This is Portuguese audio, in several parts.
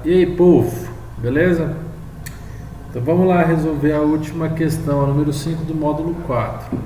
E aí, povo, beleza? Então vamos lá resolver a última questão, a número 5 do módulo 4.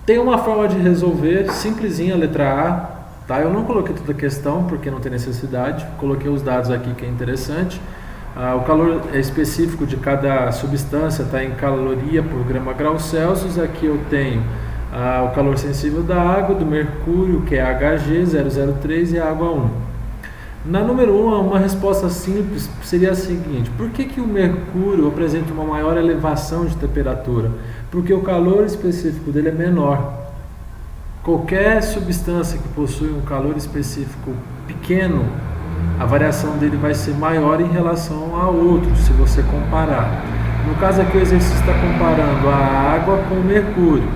Tem uma forma de resolver, simplesinha, letra A, tá? Eu não coloquei toda a questão porque não tem necessidade, coloquei os dados aqui que é interessante. O calor específico de cada substância está em caloria por grama grau Celsius. Aqui eu tenho o calor sensível da água, do mercúrio, que é Hg 003, e a água 1. Na número 1, uma resposta simples seria a seguinte: por que o mercúrio apresenta uma maior elevação de temperatura? Porque o calor específico dele é menor. Qualquer substância que possui um calor específico pequeno, a variação dele vai ser maior em relação a outro, se você comparar. No caso aqui, o exercício está comparando a água com o mercúrio.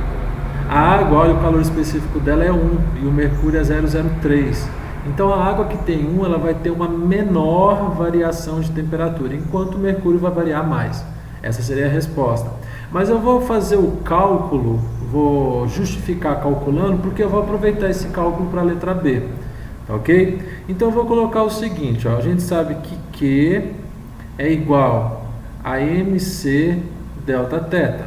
A água, olha, o calor específico dela é 1 e o mercúrio é 003. Então a água que tem 1, ela vai ter uma menor variação de temperatura, enquanto o mercúrio vai variar mais. Essa seria a resposta. Mas eu vou fazer o cálculo, vou justificar calculando, porque eu vou aproveitar esse cálculo para a letra B. Tá ok? Então eu vou colocar o seguinte, ó, a gente sabe que Q é igual a MC delta θ.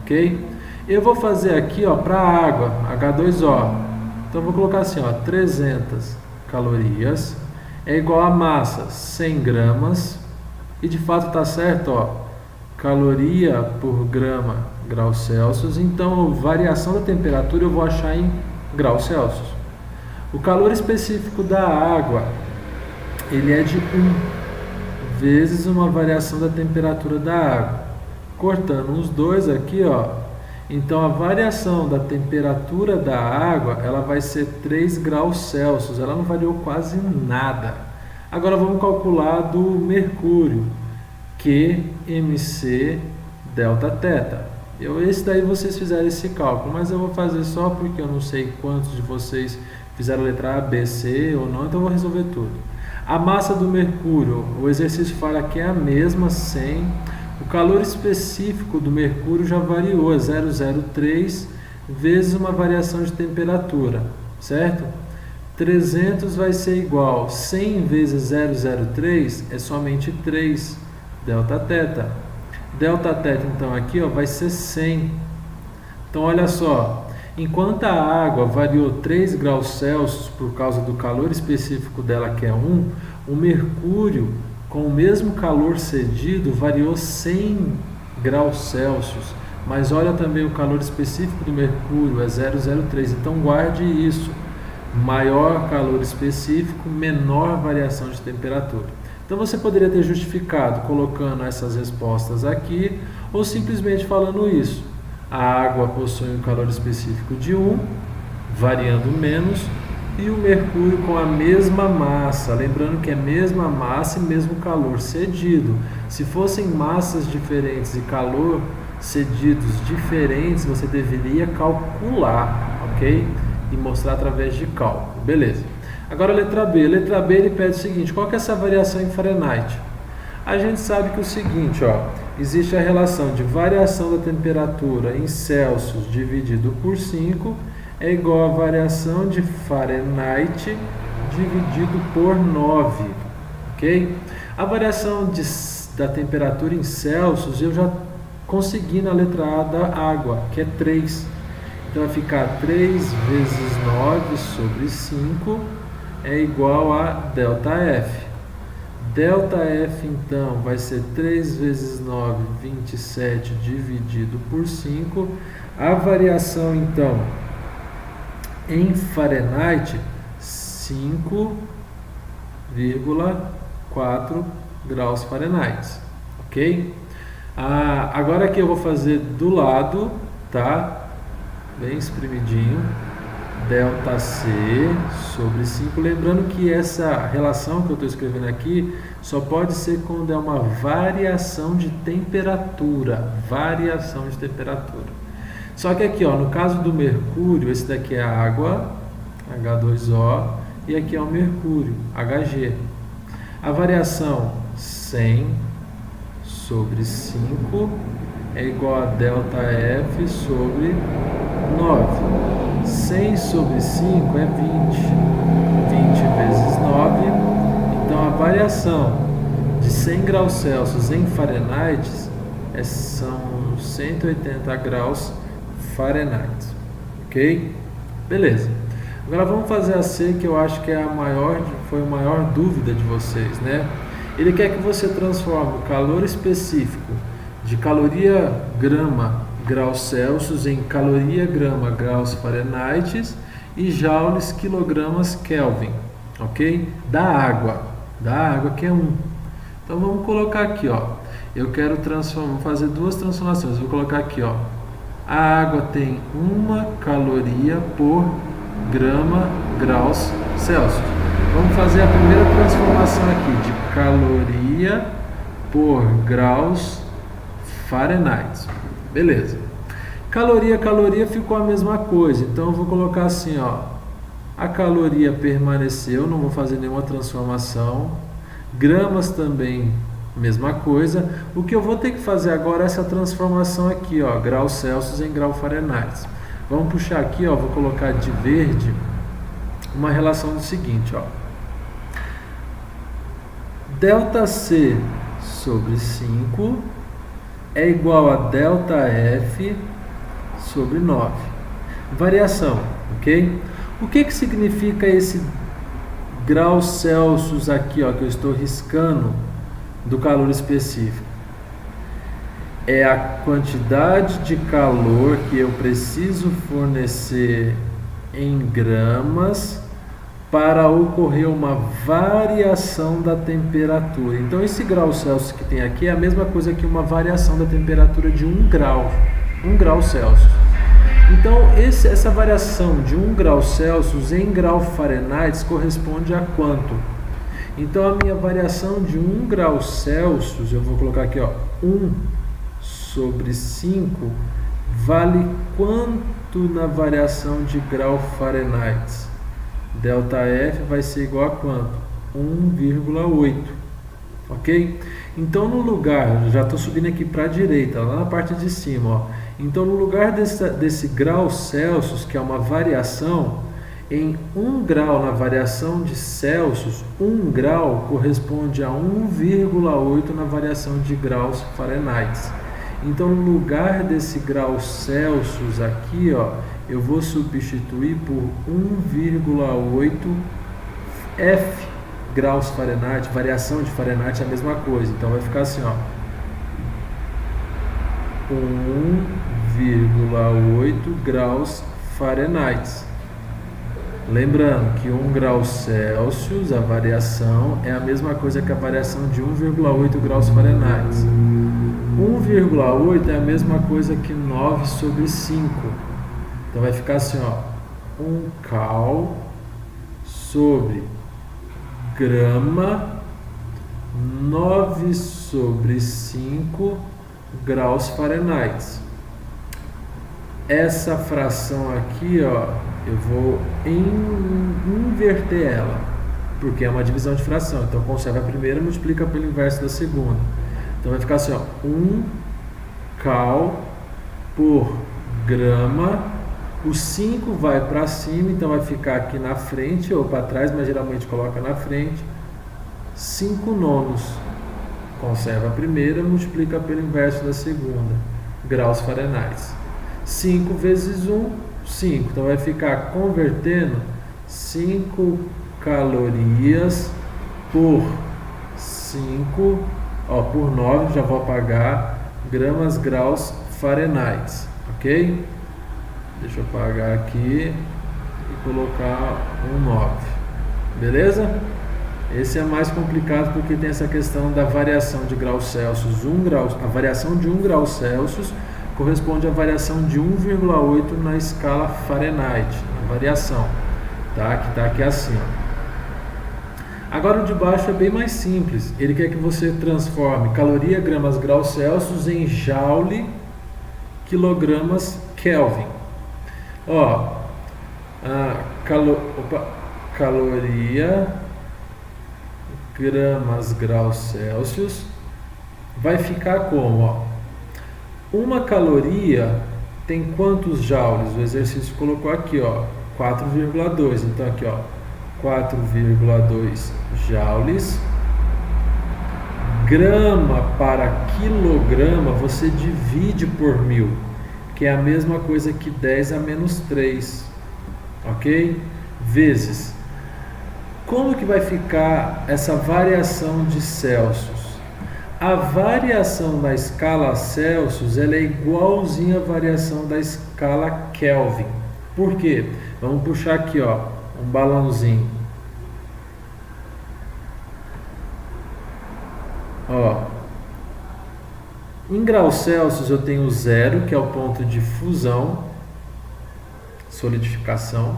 Ok? Eu vou fazer aqui para a água, H2O. Então eu vou colocar assim, 300 calorias é igual a massa 100 gramas, e de fato está certo, caloria por grama grau Celsius. Então a variação da temperatura eu vou achar em graus Celsius. O calor específico da água, ele é de 1 vezes uma variação da temperatura da água. Cortando os dois aqui, então a variação da temperatura da água, ela vai ser 3 graus Celsius, ela não variou quase nada. Agora vamos calcular do mercúrio, QMC delta θ. Esse daí vocês fizeram esse cálculo, mas eu vou fazer só porque eu não sei quantos de vocês fizeram a letra A, B, C ou não, então eu vou resolver tudo. A massa do mercúrio, o exercício fala que é a mesma, 100. O calor específico do mercúrio já variou, é 003 vezes uma variação de temperatura, certo? 300 vai ser igual, 100 vezes 003 é somente 3, delta θ. Delta θ, então, aqui vai ser 100. Então, olha só, enquanto a água variou 3 graus Celsius por causa do calor específico dela, que é 1, o mercúrio, com o mesmo calor cedido, variou 100 graus Celsius. Mas olha também o calor específico do mercúrio, é 003. Então guarde isso. Maior calor específico, menor variação de temperatura. Então você poderia ter justificado colocando essas respostas aqui, ou simplesmente falando isso. A água possui um calor específico de 1, variando menos, e o mercúrio com a mesma massa, lembrando que é mesma massa e mesmo calor cedido. Se fossem massas diferentes e calor cedidos diferentes, você deveria calcular, ok? E mostrar através de cálculo, beleza. Agora a letra B. A letra B, ele pede o seguinte: qual que é essa variação em Fahrenheit? A gente sabe que é o seguinte, existe a relação de variação da temperatura em Celsius dividido por 5 é igual a variação de Fahrenheit dividido por 9, ok? A variação da temperatura em Celsius eu já consegui na letra A da água, que é 3. Então vai ficar 3 vezes 9 sobre 5 é igual a ΔF. ΔF, então, vai ser 3 vezes 9, 27, dividido por 5. A variação, então, em Fahrenheit, 5,4 graus Fahrenheit, ok? Agora aqui eu vou fazer do lado, tá? Bem espremidinho, delta C sobre 5. Lembrando que essa relação que eu estou escrevendo aqui só pode ser quando é uma variação de temperatura. Variação de temperatura. Só que aqui, no caso do mercúrio, esse daqui é a água, H2O, e aqui é o mercúrio, Hg. A variação 100 sobre 5 é igual a ΔF sobre 9. 100 sobre 5 é 20. 20 vezes 9 variação de 100 graus Celsius em Fahrenheit são 180 graus Fahrenheit, ok? Beleza. Agora vamos fazer a C, que eu acho que foi a maior dúvida de vocês, né? Ele quer que você transforme o calor específico de caloria grama graus Celsius em caloria grama graus Fahrenheit e joules quilogramas Kelvin, ok? Da água que é 1. Então vamos colocar aqui, ó. Eu quero fazer duas transformações. Vou colocar aqui, ó. A água tem 1 caloria por grama graus Celsius. Vamos fazer a primeira transformação aqui de caloria por graus Fahrenheit. Beleza. Caloria ficou a mesma coisa. Então eu vou colocar assim, ó. A caloria permaneceu, não vou fazer nenhuma transformação. Gramas também, mesma coisa. O que eu vou ter que fazer agora é essa transformação aqui, ó, graus Celsius em grau Fahrenheit. Vamos puxar aqui, ó, vou colocar de verde uma relação do seguinte, ó. ΔC sobre 5 é igual a ΔF sobre 9. Variação, ok? O que significa esse graus Celsius aqui, ó, que eu estou riscando do calor específico? É a quantidade de calor que eu preciso fornecer em gramas para ocorrer uma variação da temperatura. Então esse grau Celsius que tem aqui é a mesma coisa que uma variação da temperatura de 1 grau Celsius. Então essa variação de 1 grau Celsius em grau Fahrenheit corresponde a quanto? Então a minha variação de 1 grau Celsius, eu vou colocar aqui, ó, 1 sobre 5 vale quanto na variação de grau Fahrenheit? ΔF vai ser igual a quanto? 1,8, ok? Então no lugar, já estou subindo aqui para a direita, lá na parte de cima, ó. Então no lugar desse grau Celsius, que é uma variação, em 1 grau na variação de Celsius, 1 grau corresponde a 1,8 na variação de graus Fahrenheit. Então no lugar desse grau Celsius aqui, ó, eu vou substituir por 1,8 F graus Fahrenheit. Variação de Fahrenheit é a mesma coisa, então vai ficar assim, ó, 1,8 graus Fahrenheit. Lembrando que 1 grau Celsius, a variação é a mesma coisa que a variação de 1,8 graus Fahrenheit. 1,8 é a mesma coisa que 9 sobre 5. Então vai ficar assim, ó, 1 cal sobre grama 9 sobre 5 graus Fahrenheit. Essa fração aqui, ó, eu vou inverter ela, porque é uma divisão de fração. Então conserva a primeira e multiplica pelo inverso da segunda. Então vai ficar assim, ó, 1 cal por grama. O 5 vai para cima, então vai ficar aqui na frente ou para trás, mas geralmente coloca na frente. 5 nonos. Conserva a primeira, multiplica pelo inverso da segunda. Graus Fahrenheit. 5 vezes 1, 5. Então vai ficar convertendo 5 calorias por 5, ó, por 9, já vou apagar, gramas graus Fahrenheit, ok? Deixa eu apagar aqui e colocar um 9, beleza? Esse é mais complicado porque tem essa questão da variação de graus Celsius. A variação de 1 grau Celsius corresponde à variação de 1,8 na escala Fahrenheit, a variação, tá? Que está aqui assim, ó. Agora o de baixo é bem mais simples. Ele quer que você transforme caloria gramas graus Celsius em joule quilogramas Kelvin. Ó, caloria gramas graus Celsius vai ficar como, ó, uma caloria tem quantos joules? O exercício colocou aqui, ó, 4,2. Então aqui, ó, 4,2 joules grama para quilograma, você divide por 1000, que é a mesma coisa que 10 a menos 3, ok? Vezes. Como que vai ficar essa variação de Celsius? A variação da escala Celsius ela é igualzinha à variação da escala Kelvin. Por quê? Vamos puxar aqui, ó, um balãozinho. Ó, em graus Celsius eu tenho 0, que é o ponto de fusão, solidificação,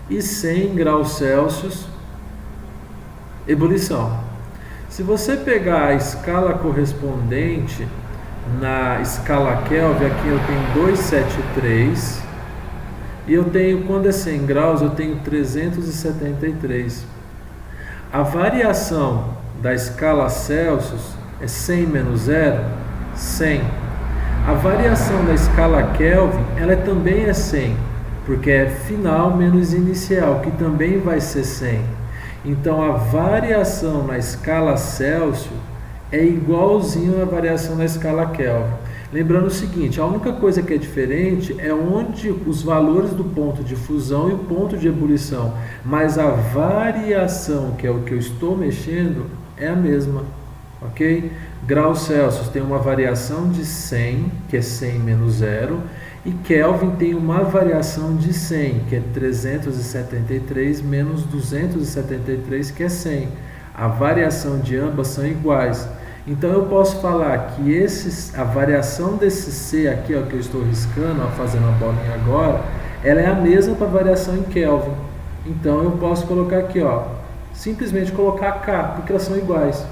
e 100 graus Celsius, ebulição. Se você pegar a escala correspondente na escala Kelvin, aqui eu tenho 273, e eu tenho, quando é 100 graus, eu tenho 373. A variação da escala Celsius é 100 menos 0, 100. A variação da escala Kelvin, ela também é 100, porque é final menos inicial, que também vai ser 100. Então a variação na escala Celsius é igualzinho à variação na escala Kelvin. Lembrando o seguinte, a única coisa que é diferente é onde os valores do ponto de fusão e o ponto de ebulição, mas a variação, que é o que eu estou mexendo, é a mesma, ok? Graus Celsius tem uma variação de 100, que é 100 menos 0, e Kelvin tem uma variação de 100, que é 373 menos 273, que é 100. A variação de ambas são iguais. Então eu posso falar que a variação desse C aqui, ó, que eu estou riscando, ó, fazendo a bolinha agora, ela é a mesma para a variação em Kelvin. Então eu posso colocar aqui, ó, simplesmente colocar K, porque elas são iguais.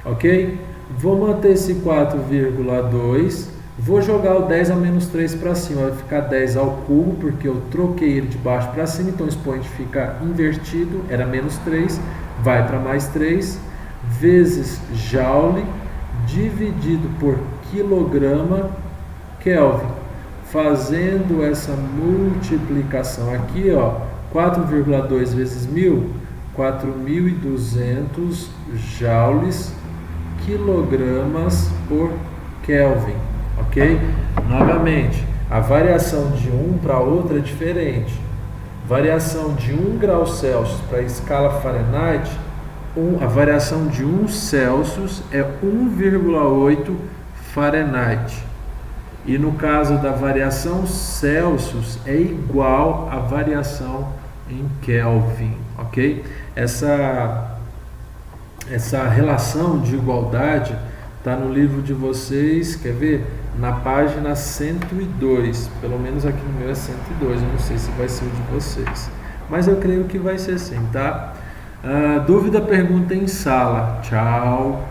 Ok? Vou manter esse 4,2, vou jogar o 10 a menos 3 para cima, vai ficar 10 ao cubo, porque eu troquei ele de baixo para cima, então o expoente fica invertido, era menos 3, vai para mais 3, vezes Joule, dividido por quilograma Kelvin. Fazendo essa multiplicação aqui, ó, 4,2 vezes 1000, 4.200 joules quilogramas por Kelvin, ok? Novamente, a variação de um para outra é diferente. Variação de 1 grau Celsius para a escala Fahrenheit, a variação de 1 Celsius é 1,8 Fahrenheit. E no caso da variação Celsius é igual à variação em Kelvin, ok? Essa relação de igualdade está no livro de vocês, quer ver? Na página 102, pelo menos aqui no meu é 102, eu não sei se vai ser o de vocês, mas eu creio que vai ser sim, tá? Dúvida, pergunta em sala. Tchau!